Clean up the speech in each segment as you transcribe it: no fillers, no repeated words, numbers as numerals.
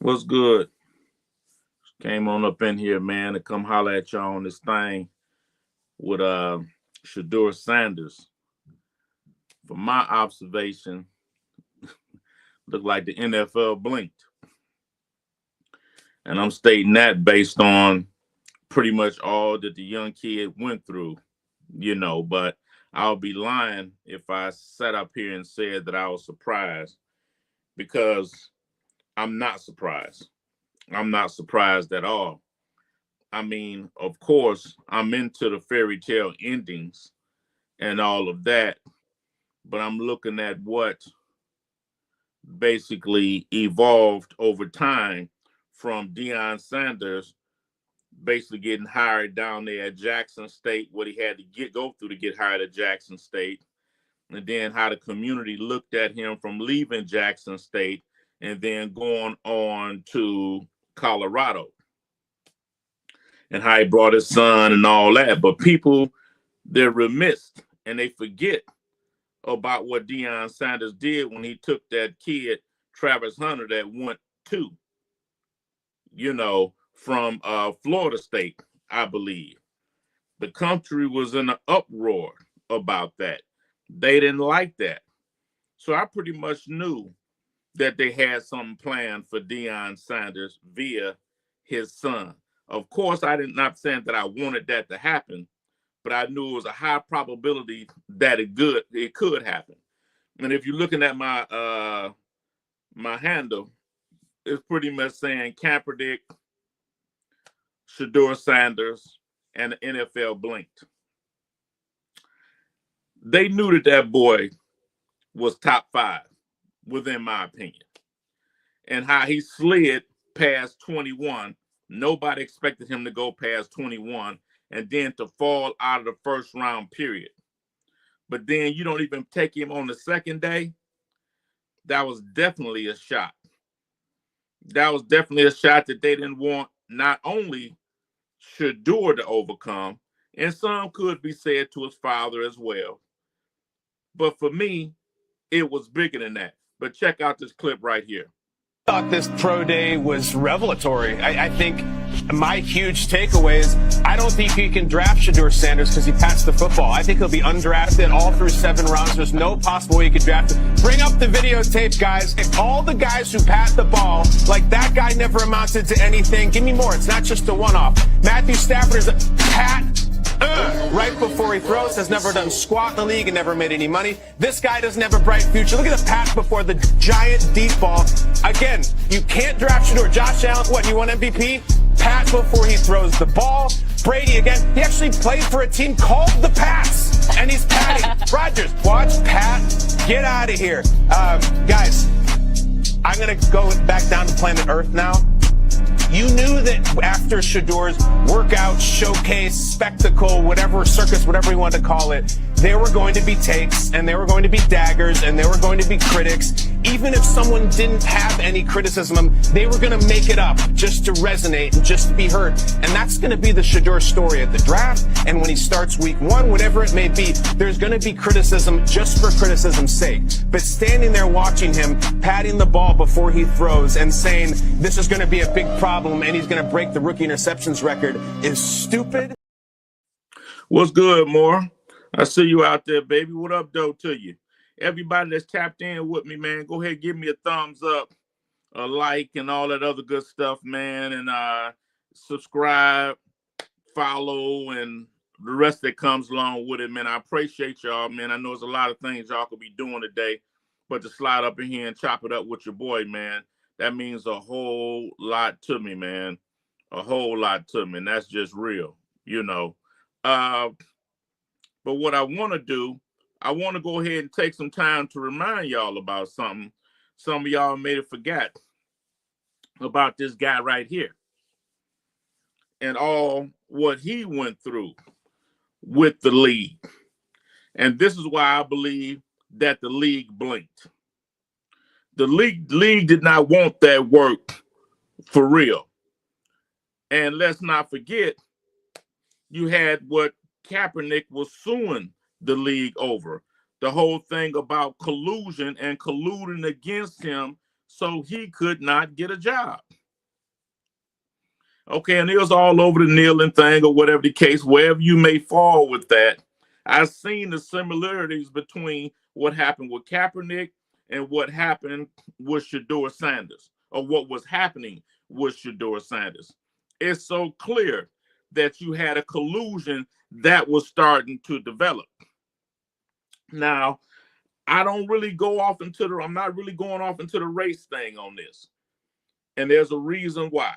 What's good? Came on up in here, man, to come holler at y'all on this thing with Shedeur Sanders. From my observation, looked like the NFL blinked. And I'm stating that based on pretty much all that the young kid went through, but I'll be lying if I sat up here and said that I was surprised because I'm not surprised. I'm not surprised at all. I mean, of course, I'm into the fairy tale endings and all of that, but I'm looking at what basically evolved over time from Deion Sanders basically getting hired down there at Jackson State, what he had to go through to get hired at Jackson State, and then how the community looked at him from leaving Jackson State and then going on to Colorado, and how he brought his son and all that. But people, they're remiss and they forget about what Deion Sanders did when he took that kid, Travis Hunter, that went to, from Florida State, I believe. The country was in an uproar about that. They didn't like that. So I pretty much knew that they had something planned for Deion Sanders via his son. Of course, not saying that I wanted that to happen, but I knew it was a high probability that it could happen. And if you're looking at my my handle, it's pretty much saying Kaepernick, Shedeur Sanders, and the NFL blinked. They knew that boy was top 5, within my opinion. And how he slid past 21. Nobody expected him to go past 21 and then to fall out of the first round period. But then you don't even take him on the second day. That was definitely a shot. That was definitely a shot that they didn't want not only Shedeur to overcome, and some could be said to his father as well. But for me, it was bigger than that. But check out this clip right here. Thought this pro day was revelatory. I think my huge takeaway is I don't think he can draft Shedeur Sanders because he passed the football. I think he'll be undrafted all through 7 rounds. There's no possible way he could draft him. Bring up the videotape, guys. If all the guys who pat the ball, like that guy never amounted to anything, give me more. It's not just a one-off. Matthew Stafford is a pat right before he throws, has never done squat in the league and never made any money. This guy doesn't have a bright future. Look at the pat before the giant deep ball. Again, you can't draft Shedeur. Josh Allen, what, you want MVP? Pat before he throws the ball. Brady, again, he actually played for a team called the Pats, and he's patting. Rodgers, watch Pat, get out of here. Guys, I'm going to go back down to planet Earth now. You knew that after Shedeur's workout, showcase, spectacle, whatever, circus, whatever you want to call it, there were going to be takes, and there were going to be daggers, and there were going to be critics. Even if someone didn't have any criticism, they were going to make it up just to resonate and just to be heard. And that's going to be the Shedeur story at the draft. And when he starts week 1, whatever it may be, there's going to be criticism just for criticism's sake. But standing there watching him, patting the ball before he throws and saying this is going to be a big problem and he's going to break the rookie interceptions record is stupid. What's good, Moore? I see you out there, baby. What up, though, to you? Everybody that's tapped in with me, man, go ahead, give me a thumbs up, a like, and all that other good stuff, man. And subscribe, follow, and the rest that comes along with it, man. I appreciate y'all, man. I know there's a lot of things y'all could be doing today, but to slide up in here and chop it up with your boy, man, that means a whole lot to me, man. A whole lot to me, and that's just real, But what I want to do, I want to go ahead and take some time to remind y'all about something. Some of y'all may have forgot about this guy right here and all what he went through with the league. And this is why I believe that the league blinked. The league did not want that work for real. And let's not forget, you had what Kaepernick was suing the league over. The whole thing about collusion and colluding against him so he could not get a job. Okay, and it was all over the kneeling thing or whatever the case, wherever you may fall with that. I've seen the similarities between what happened with Kaepernick and what happened with Shedeur Sanders, or what was happening with Shedeur Sanders. It's so clear that you had a collusion that was starting to develop. Now, I'm not really going off into the race thing on this. And there's a reason why.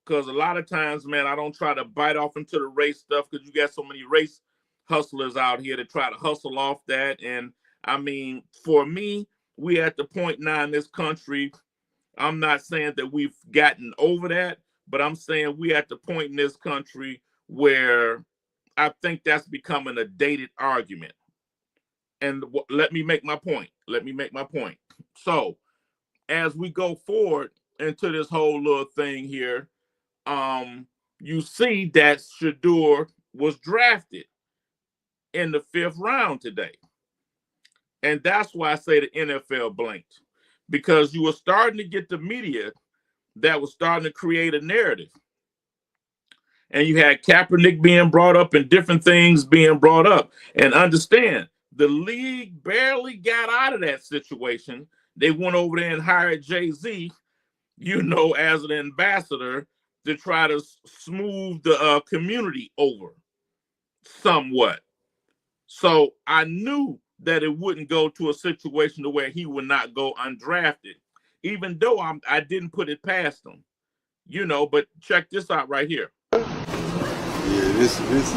Because a lot of times, man, I don't try to bite off into the race stuff because you got so many race hustlers out here that try to hustle off that. And I mean, for me, we at the point now in this country, I'm not saying that we've gotten over that, but I'm saying we at the point in this country where I think that's becoming a dated argument. And let me make my point. So as we go forward into this whole little thing here, you see that Shedeur was drafted in the 5th round today. And that's why I say the NFL blinked, because you were starting to get the media that was starting to create a narrative. And you had Kaepernick being brought up and different things being brought up. And understand, the league barely got out of that situation. They went over there and hired Jay-Z, as an ambassador to try to smooth the community over somewhat. So I knew that it wouldn't go to a situation to where he would not go undrafted, even though I didn't put it past him, but check this out right here. Yeah, this is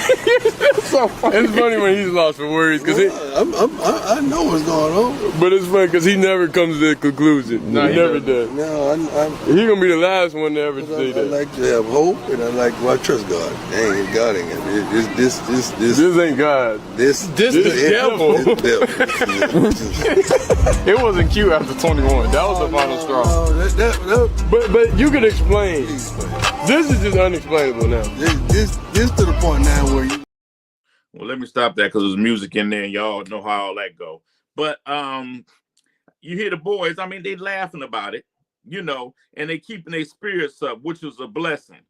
It's so funny. It's funny when he's lost for words because I know what's going on. But it's funny because he never comes to the conclusion. No, he never does. No, He gonna be the last one to ever say that. I like to have hope, and I trust God. Dang, God ain't it. This ain't God. This the devil. It wasn't cute after 21. That was the final straw. But you can explain. This is just unexplainable now. This to the point now where you. Well, let me stop that because there's music in there and y'all know how all that go. But you hear the boys, I mean, they laughing about it, and they keeping their spirits up, which is a blessing.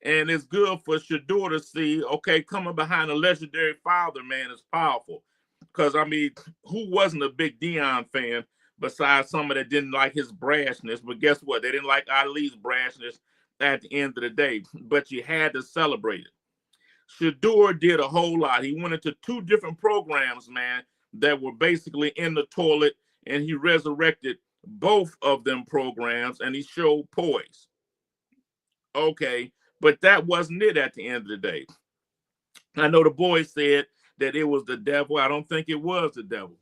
And it's good for Shedeur to see, okay, coming behind a legendary father, man, is powerful. Because, I mean, who wasn't a big Deion fan besides someone that didn't like his brashness? But guess what? They didn't like Ali's brashness at the end of the day. But you had to celebrate it. Shedeur did a whole lot. He went into 2 different programs, man, that were basically in the toilet, and he resurrected both of them programs, and he showed poise. Okay, but that wasn't it at the end of the day. I know the boys said that it was the devil. I don't think it was the devil.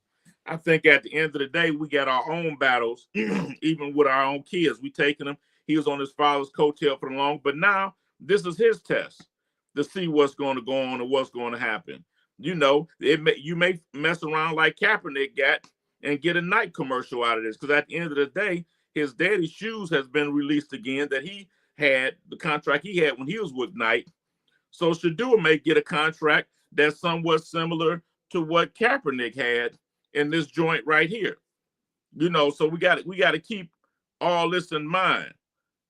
I think at the end of the day, we got our own battles, even with our own kids. We taking them. He was on his father's coattail for long, but now this is his test to see what's going to go on and what's going to happen. You may mess around like Kaepernick got and get a Nike commercial out of this, because at the end of the day, his daddy's shoes has been released again, that he had, the contract he had when he was with Nike. So Shedeur may get a contract that's somewhat similar to what Kaepernick had in this joint right here. So we got to keep all this in mind.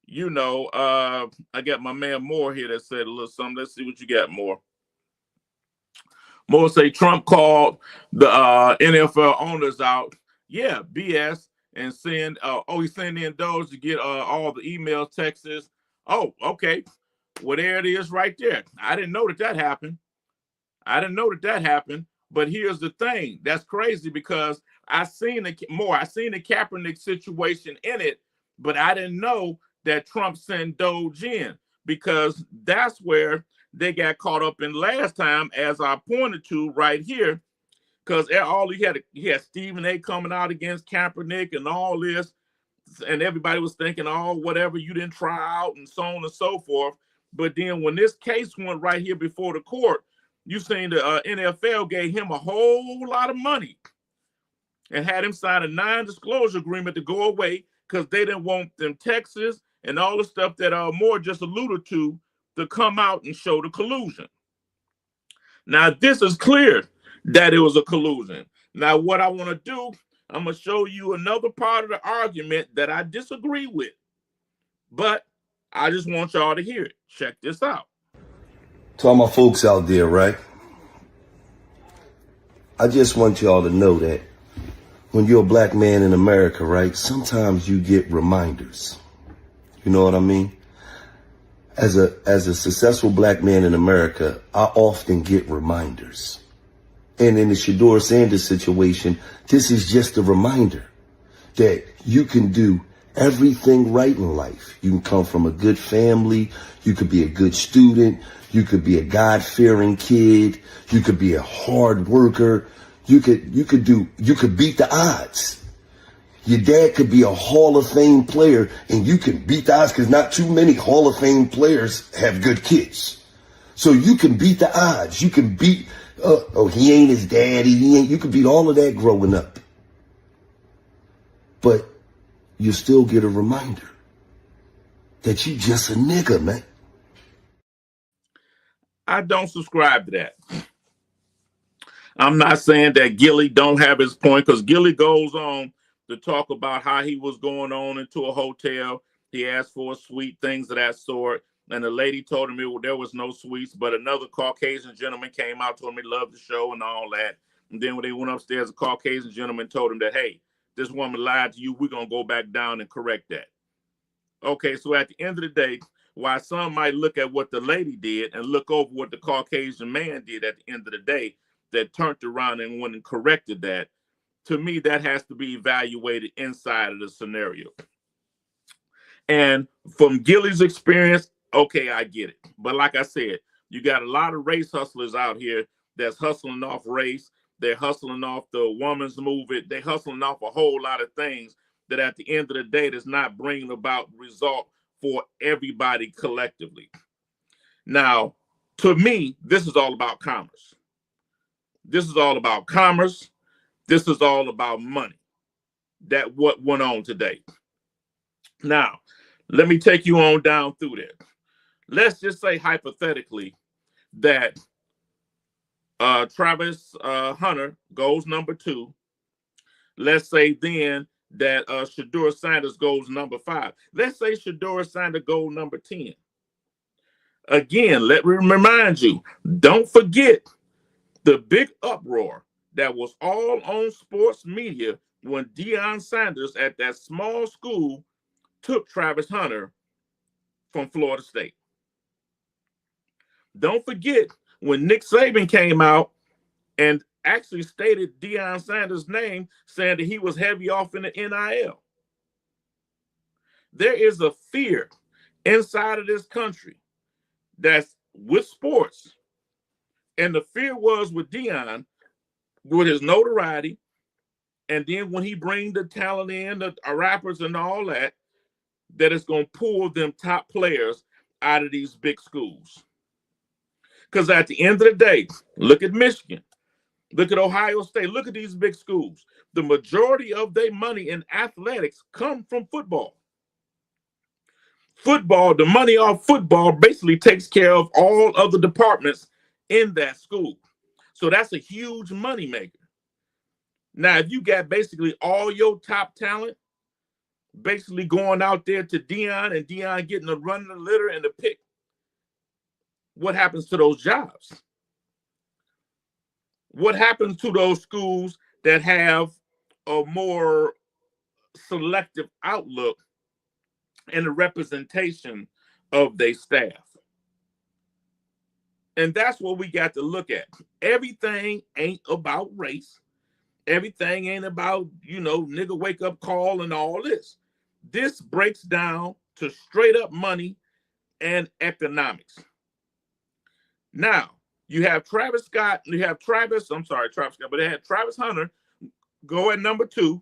I got my man Moore here that said a little something. Let's see what you got, Moore. Moore say Trump called the NFL owners out. Yeah, BS, and saying, he's sending in those to get all the emails, texts. Oh, okay. Well, there it is right there. I didn't know that happened. But here's the thing. That's crazy, because I seen the Kaepernick situation in it, but I didn't know that Trump sent Doge in, because that's where they got caught up in last time, as I pointed to right here, because he had Stephen A. coming out against Kaepernick and all this, and everybody was thinking, oh, whatever, you didn't try out, and so on and so forth. But then when this case went right here before the court, you seen the NFL gave him a whole lot of money and had him sign a non-disclosure agreement to go away, because they didn't want them Texas and all the stuff that Moore just alluded to come out and show the collusion. Now, this is clear that it was a collusion. Now, what I want to do, I'm going to show you another part of the argument that I disagree with. But I just want y'all to hear it. Check this out. To all my folks out there, right? I just want y'all to know that when you're a black man in America, right, sometimes you get reminders. You know what I mean? As a successful black man in America, I often get reminders. And in the Shedeur Sanders situation, this is just a reminder that you can do everything right in life. You can come from a good family. You could be a good student. You could be a God-fearing kid. You could be a hard worker. You could beat the odds. Your dad could be a Hall of Fame player and you can beat the odds because not too many Hall of Fame players have good kids. So you can beat the odds. You can beat, he ain't his daddy. You can beat all of that growing up. But you still get a reminder that you just a nigga, man. I don't subscribe to that. I'm not saying that Gilly don't have his point, because Gilly goes on to talk about how he was going on into a hotel. He asked for a suite, things of that sort. And the lady told him there was no suites, but another Caucasian gentleman came out, told him he loved the show and all that. And then when they went upstairs, a Caucasian gentleman told him that, hey, this woman lied to you. We're going to go back down and correct that. Okay, so at the end of the day, while some might look at what the lady did and look over what the Caucasian man did at the end of the day, that turned around and went and corrected that, to me, that has to be evaluated inside of the scenario. And from Gilly's experience, okay, I get it. But like I said, you got a lot of race hustlers out here that's hustling off race. They're hustling off the woman's movement. They're hustling off a whole lot of things that at the end of the day does not bring about result for everybody collectively. Now, to me, this is all about commerce. This is all about commerce. This is all about money. That what went on today. Now, let me take you on down through there. Let's just say hypothetically that Travis Hunter goes number 2. Let's say then that Shedeur Sanders goes number 5. Let's say Shedeur Sanders goes number 10. Again, let me remind you, don't forget the big uproar that was all on sports media when Deion Sanders at that small school took Travis Hunter from Florida State. Don't forget when Nick Saban came out and actually stated Deion Sanders' name, saying that he was heavy off in the NIL. There is a fear inside of this country that's with sports. And the fear was with Deion, with his notoriety, and then when he bring the talent in, the rappers and all that, that it's going to pull them top players out of these big schools. Because at the end of the day, look at Michigan. Look at Ohio State. Look at these big schools. The majority of their money in athletics come from football. Football, the money off football basically takes care of all other departments in that school. So that's a huge money maker. Now, if you got basically all your top talent basically going out there to Deion and Deion getting the run of the litter and the pick, what happens to those jobs? What happens to those schools that have a more selective outlook and a representation of their staff? And that's what we got to look at. Everything ain't about race. Everything ain't about, nigga wake up call and all this. This breaks down to straight up money and economics. Now, you have Travis Scott, but they had Travis Hunter go at number 2.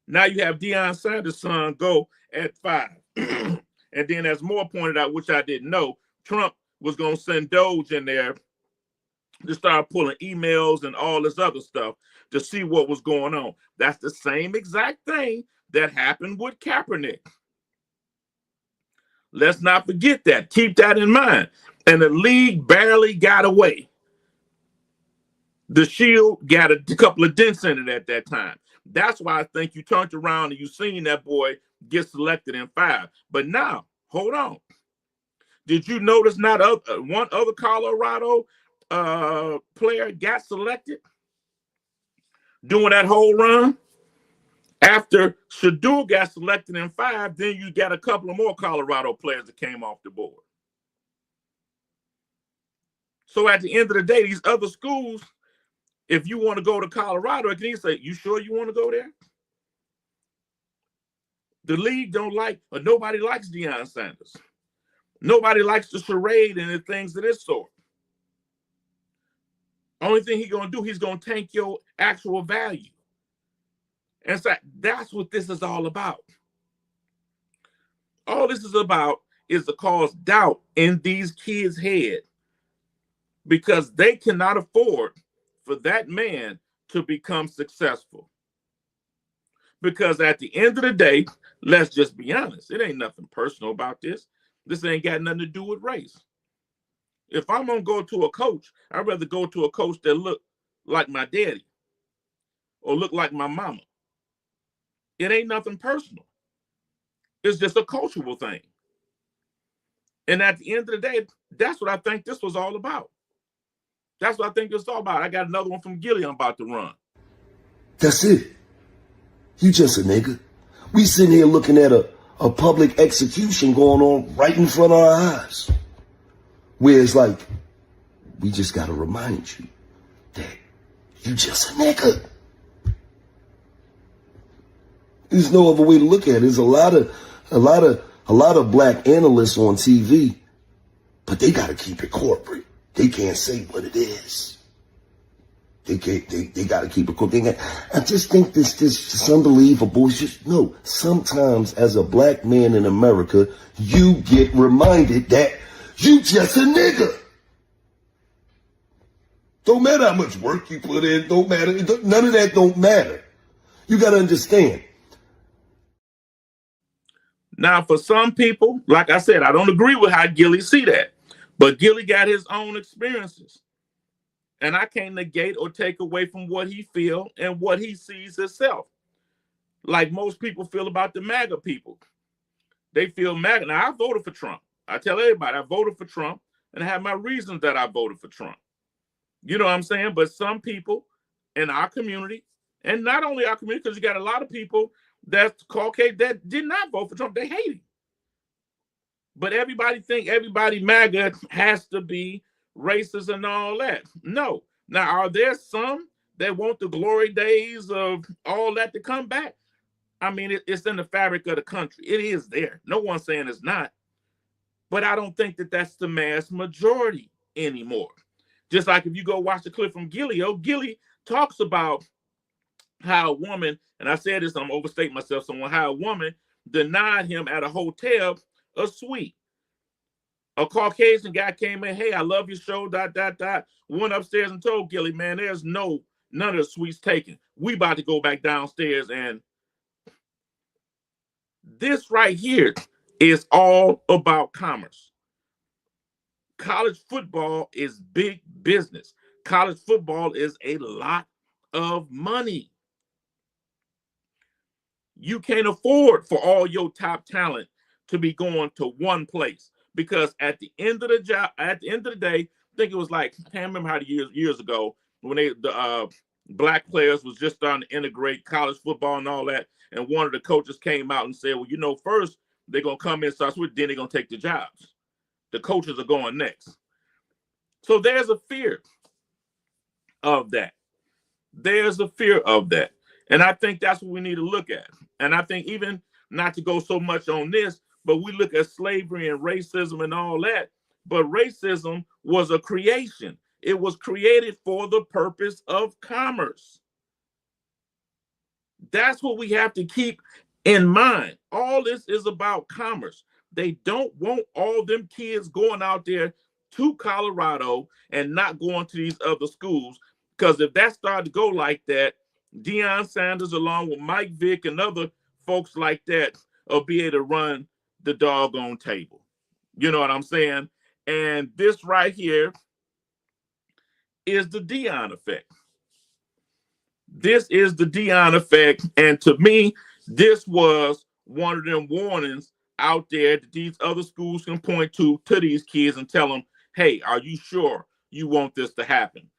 Now you have Deion Sanders' son go at 5. And then as Moore pointed out, which I didn't know, Trump was going to send Doge in there to start pulling emails and all this other stuff to see what was going on. That's the same exact thing that happened with Kaepernick. Let's not forget that. Keep that in mind. And the league barely got away. The Shield got a couple of dents in it at that time. That's why I think you turned around and you seen that boy get selected in 5. But now, hold on. Did you notice not one other Colorado player got selected during that whole run? After Shedeur got selected in 5, then you got a couple of more Colorado players that came off the board. So at the end of the day, these other schools, if you want to go to Colorado, can you say, you sure you want to go there? The league don't like, or nobody likes Deion Sanders. Nobody likes the charade and the things of this sort. Only thing he's going to do, he's going to tank your actual value. And so that's what this is all about. All this is about is to cause doubt in these kids' head because they cannot afford for that man to become successful. Because at the end of the day, let's just be honest, it ain't nothing personal about this. This ain't got nothing to do with race. If I'm going to go to a coach, I'd rather go to a coach that look like my daddy or look like my mama. It ain't nothing personal. It's just a cultural thing. And at the end of the day, that's what I think this was all about. That's what I think it's all about. I got another one from Gilly I'm about to run. That's it. You just a nigga. We sitting here looking at a public execution going on right in front of our eyes. Where it's like, we just got to remind you that you just a nigga. There's no other way to look at it. There's a lot of black analysts on TV, but they got to keep it corporate. They can't say what it is. They got to keep it corporate. I just think this is unbelievable. It's just, no, sometimes as a black man in America, you get reminded that you just a nigga. Don't matter how much work you put in. Don't matter. None of that don't matter. You got to understand. Now, for some people, like I said, I don't agree with how Gilly see that. But Gilly got his own experiences. And I can't negate or take away from what he feels and what he sees himself. Like most people feel about the MAGA people. They feel MAGA. Now, I voted for Trump. I tell everybody I voted for Trump and I have my reasons that I voted for Trump. You know what I'm saying? But some people in our community, and not only our community, because you got a lot of people that's Caucasian that did not vote for Trump. They hate him. But everybody think everybody MAGA has to be racist and all that. No. Now, are there some that want the glory days of all that to come back? I mean, it's in the fabric of the country. It is there. No one's saying it's not. But I don't think that that's the mass majority anymore. Just like if you go watch the clip from Gilly talks about how a woman, and I said this, I'm overstating myself somewhat, how a woman denied him at a hotel a suite. A Caucasian guy came in, hey, I love your show, ... Went upstairs and told Gilly, man, there's none of the suites taken. We about to go back downstairs. And this right here is all about commerce. College football is big business. College football is a lot of money. You can't afford for all your top talent to be going to one place because at the end of the day, I think it was like, I can't remember how the years ago when the black players was just starting to integrate college football and all that, and one of the coaches came out and said, well, first they're gonna come in, start with, then they're gonna take the jobs. The coaches are going next. So there's a fear of that. There's a fear of that. And I think that's what we need to look at. And I think even not to go so much on this, but we look at slavery and racism and all that. But racism was a creation. It was created for the purpose of commerce. That's what we have to keep in mind. All this is about commerce. They don't want all them kids going out there to Colorado and not going to these other schools. Because if that started to go like that, Deion Sanders, along with Mike Vick and other folks like that, will be able to run the doggone table. You know what I'm saying? And this right here is the Dion effect. This is the Dion effect. And to me, this was one of them warnings out there that these other schools can point to these kids and tell them, hey, are you sure you want this to happen?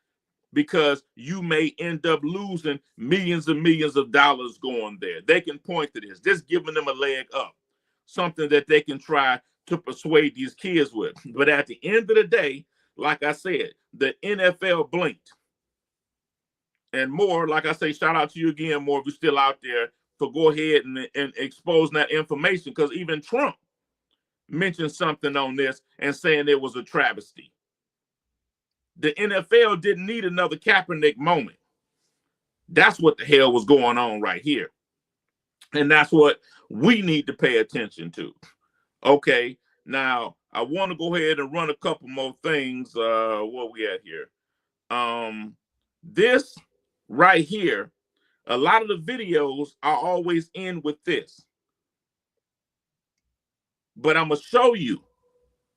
Because you may end up losing millions and millions of dollars going there. They can point to this. This giving them a leg up, something that they can try to persuade these kids with. But at the end of the day, like I said, the NFL blinked. And more, like I say, shout out to you again, more if you're still out there, for go ahead and exposing that information, because even Trump mentioned something on this and saying it was a travesty. The NFL didn't need another Kaepernick moment. That's what the hell was going on right here. And that's what we need to pay attention to. Okay, now I want to go ahead and run a couple more things. What we at here? This right here, a lot of the videos are always in with this. But I'm going to show you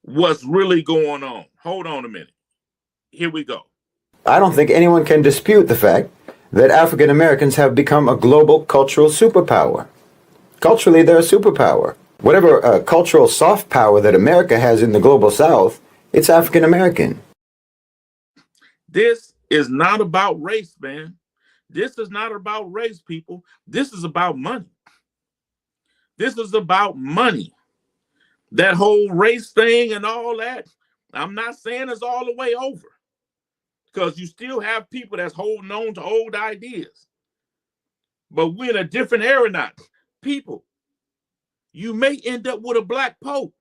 what's really going on. Hold on a minute. Here we go. I don't think anyone can dispute the fact that African Americans have become a global cultural superpower. Culturally, they're a superpower. Whatever cultural soft power that America has in the global South, it's African American. This is not about race, man. This is not about race, people. This is about money. This is about money. That whole race thing and all that, I'm not saying it's all the way over, because you still have people that's holding on to old ideas. But we're in a different era now. People, you may end up with a black pope.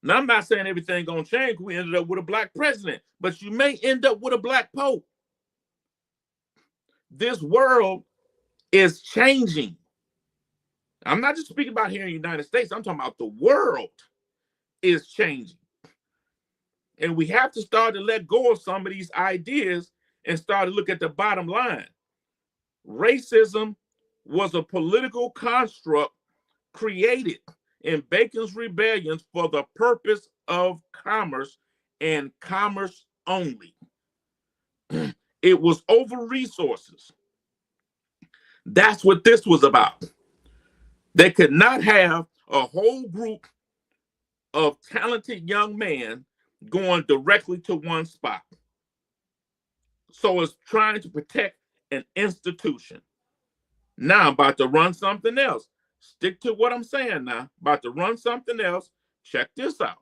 Now, I'm not saying everything gonna change. We ended up with a black president, but you may end up with a black pope. This world is changing. I'm not just speaking about here in the United States. I'm talking about the world is changing. And we have to start to let go of some of these ideas and start to look at the bottom line. Racism was a political construct created in Bacon's rebellions for the purpose of commerce and commerce only. It was over resources. That's what this was about. They could not have a whole group of talented young men going directly to one spot. So it's trying to protect an institution. Now I'm about to run something else. Stick to what I'm saying now. About to run something else. Check this out.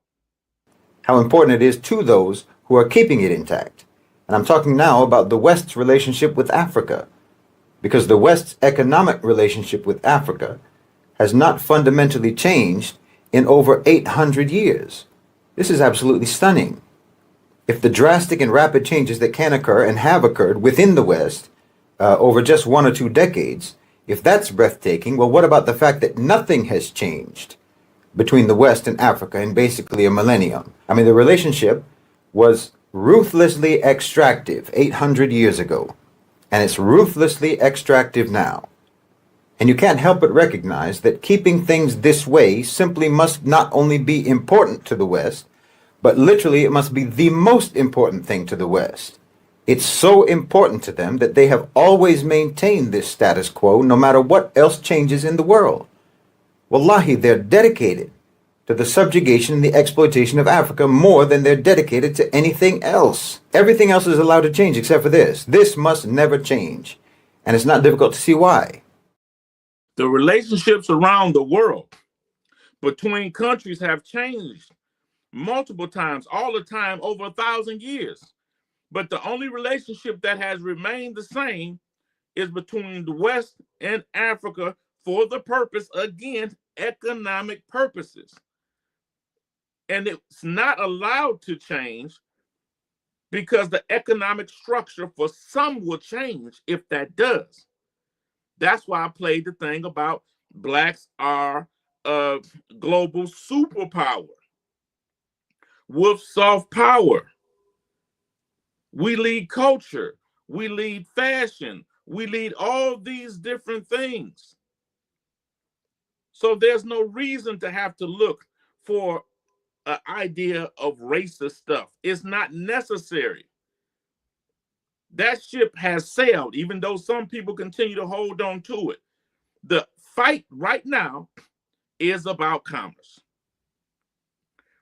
How important it is to those who are keeping it intact. And I'm talking now about the West's relationship with Africa, because the West's economic relationship with Africa has not fundamentally changed in over 800 years. This is absolutely stunning. If the drastic and rapid changes that can occur and have occurred within the West over just 1 or 2 decades, if that's breathtaking, well, what about the fact that nothing has changed between the West and Africa in basically a millennium? I mean, the relationship was ruthlessly extractive 800 years ago, and it's ruthlessly extractive now. And you can't help but recognize that keeping things this way simply must not only be important to the West, but literally it must be the most important thing to the West. It's so important to them that they have always maintained this status quo no matter what else changes in the world. Wallahi, they're dedicated to the subjugation and the exploitation of Africa more than they're dedicated to anything else. Everything else is allowed to change except for this. This must never change. And it's not difficult to see why. The relationships around the world between countries have changed multiple times, all the time, over 1,000 years. But the only relationship that has remained the same is between the West and Africa for the purpose, again, economic purposes. And it's not allowed to change because the economic structure for some will change if that does. That's why I played the thing about blacks are a global superpower with soft power. We lead culture, we lead fashion, we lead all these different things. So there's no reason to have to look for an idea of racist stuff. It's not necessary. That ship has sailed, even though some people continue to hold on to it. The fight right now is about commerce.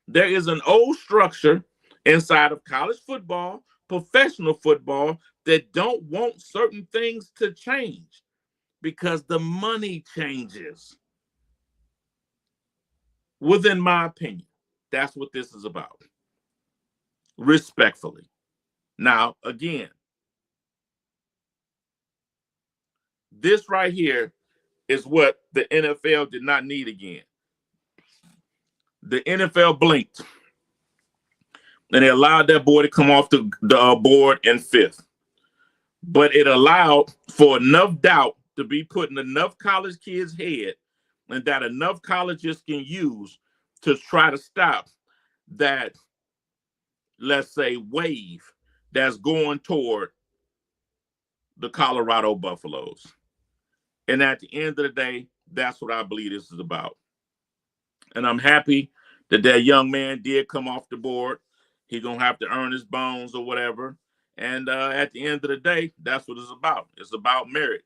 There is an old structure inside of college football, professional football, that don't want certain things to change because the money changes. Within my opinion, that's what this is about. Respectfully. Now, again, this right here is what the NFL did not need again. The NFL blinked, and they allowed that boy to come off the board in fifth. But it allowed for enough doubt to be put in enough college kids' head, and that enough colleges can use to try to stop that, let's say, wave that's going toward the Colorado Buffaloes. And at the end of the day, that's what I believe this is about. And I'm happy that that young man did come off the board. He's going to have to earn his bones or whatever. And at the end of the day, that's what it's about. It's about merit.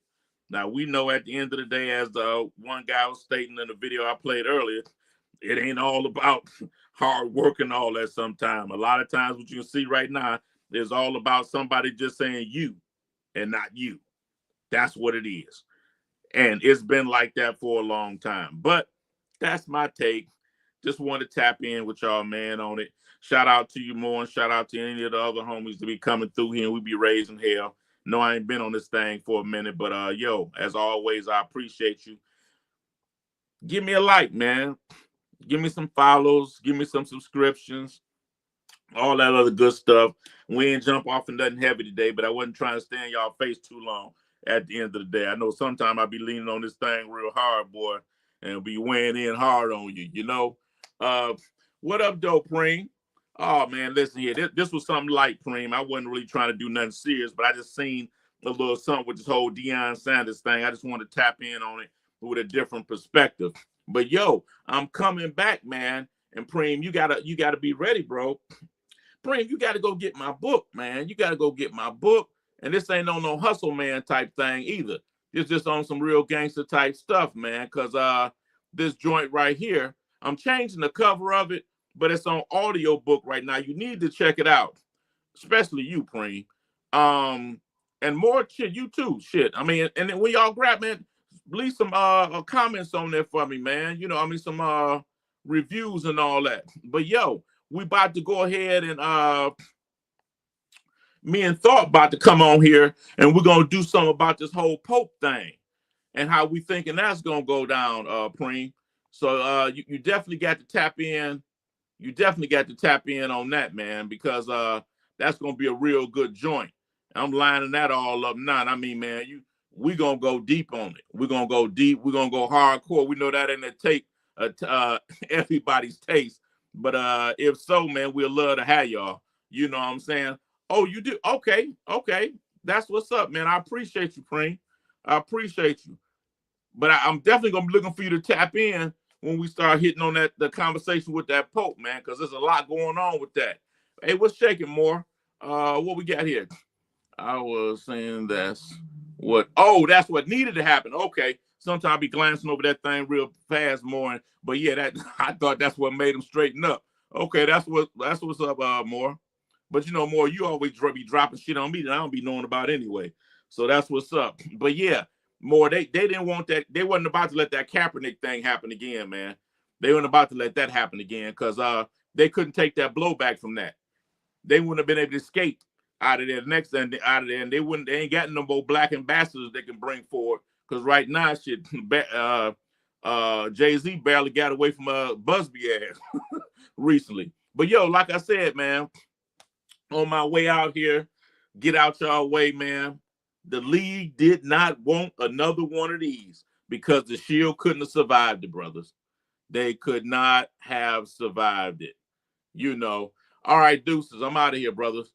Now, we know at the end of the day, as the one guy was stating in the video I played earlier, it ain't all about hard work and all that sometimes. A lot of times what you see right now is all about somebody just saying you and not you. That's what it is. And it's been like that for a long time. But that's my take. Just want to tap in with y'all, man, on it. Shout out to you more, and shout out to any of the other homies to be coming through here, and we be raising hell. No, I ain't been on this thing for a minute, but yo, as always, I appreciate you. Give me a like, man. Give me some follows. Give me some subscriptions. All that other good stuff. We ain't jump off of nothing heavy today, but I wasn't trying to stay in y'all face too long at the end of the day. I know sometimes I be leaning on this thing real hard, boy, and be weighing in hard on you, you know? What up, though, Preem? Oh, man, listen here. This was something light, Preem. I wasn't really trying to do nothing serious, but I just seen a little something with this whole Deion Sanders thing. I just wanted to tap in on it with a different perspective. But, yo, I'm coming back, man. And, Preem, you gotta be ready, bro. Preem, you got to go get my book, man. You got to go get my book. And this ain't on no hustle man type thing either. It's just on some real gangster type stuff, man. Because this joint right here, I'm changing the cover of it, but it's on audio book right now. You need to check it out, especially you, Preem. And more shit, you too, shit. I mean, and then when y'all grab, man, leave some comments on there for me, man. You know, I mean, some reviews and all that. But yo, we about to go ahead and me and Thought about to come on here, and we're gonna do something about this whole Pope thing and how we thinking that's gonna go down, Preem. So you definitely got to tap in. You definitely got to tap in on that, man, because that's gonna be a real good joint. I'm lining that all up now. I mean, man, we gonna go deep on it. We're gonna go deep. We're gonna go hardcore. We know that ain't a take everybody's taste, but if so, man, we'll love to have y'all. You know what I'm saying? Oh, you do? Okay. That's what's up, man. I appreciate you, Preem. I appreciate you. But I'm definitely gonna be looking for you to tap in when we start hitting on the conversation with that Pope, man, because there's a lot going on with that. Hey, what's shaking more? What we got here? I was saying that's what needed to happen. Okay. Sometimes I be glancing over that thing real fast more, but yeah, that I thought that's what made him straighten up. Okay, that's what's up, more. But you know, more, you always be dropping shit on me that I don't be knowing about anyway. So that's what's up. But yeah, more, they didn't want that. They wasn't about to let that Kaepernick thing happen again, man. They weren't about to let that happen again because they couldn't take that blowback from that. They wouldn't have been able to escape out of there and they ain't got no more black ambassadors they can bring forward. Because right now, shit, Jay-Z barely got away from Busby ass recently. But yo, like I said, man, on my way out here, get out y'all way, man. The league did not want another one of these because the Shield couldn't have survived it, brothers. They could not have survived it. You know. All right, deuces. I'm out of here, brothers.